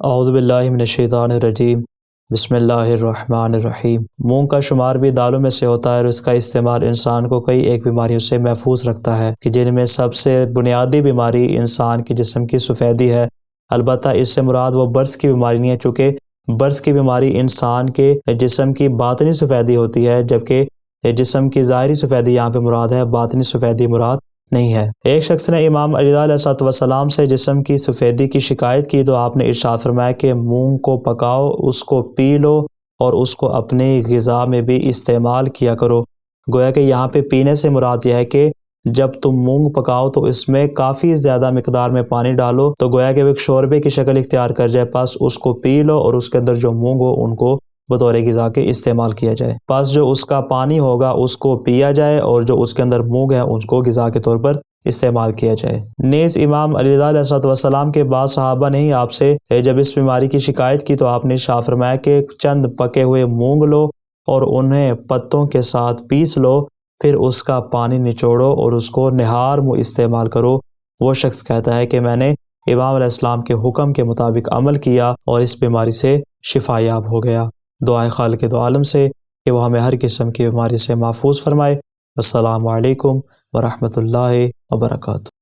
اعوذ باللہ من الشیطان الرجیم بسم اللہ الرحمن الرحیم۔ مونگ کا شمار بھی دالوں میں سے ہوتا ہے اور اس کا استعمال انسان کو کئی ایک بیماریوں سے محفوظ رکھتا ہے کہ جن میں سب سے بنیادی بیماری انسان کے جسم کی سفیدی ہے۔ البتہ اس سے مراد وہ برس کی بیماری نہیں ہے، چونکہ برس کی بیماری انسان کے جسم کی باطنی سفیدی ہوتی ہے، جبکہ جسم کی ظاہری سفیدی یہاں پہ مراد ہے، باطنی سفیدی مراد نہیں ہے۔ ایک شخص نے امام علی علیہ السلام سے جسم کی سفیدی کی شکایت کی تو آپ نے ارشاد فرمایا کہ مونگ کو پکاؤ، اس کو پی لو اور اس کو اپنی غذا میں بھی استعمال کیا کرو۔ گویا کہ یہاں پہ پینے سے مراد یہ ہے کہ جب تم مونگ پکاؤ تو اس میں کافی زیادہ مقدار میں پانی ڈالو تو گویا کہ وہ ایک شوربے کی شکل اختیار کر جائے، پس اس کو پی لو اور اس کے اندر جو مونگ ہو ان کو بطور غذا کے استعمال کیا جائے۔ پس جو اس کا پانی ہوگا اس کو پیا جائے اور جو اس کے اندر مونگ ہے اس کو غذا کے طور پر استعمال کیا جائے۔ نیز امام علی علیہ السلام کے بعض صحابہ نے ہی آپ سے جب اس بیماری کی شکایت کی تو آپ نے ارشاد فرمایا کہ چند پکے ہوئے مونگ لو اور انہیں پتوں کے ساتھ پیس لو، پھر اس کا پانی نچوڑو اور اس کو نہار میں استعمال کرو۔ وہ شخص کہتا ہے کہ میں نے امام علیہ السلام کے حکم کے مطابق عمل کیا اور اس بیماری سے شفا یاب ہو گیا۔ دعائے خالق دو عالم سے کہ وہ ہمیں ہر قسم کی بیماری سے محفوظ فرمائے۔ السلام علیکم ورحمۃ اللہ وبرکاتہ۔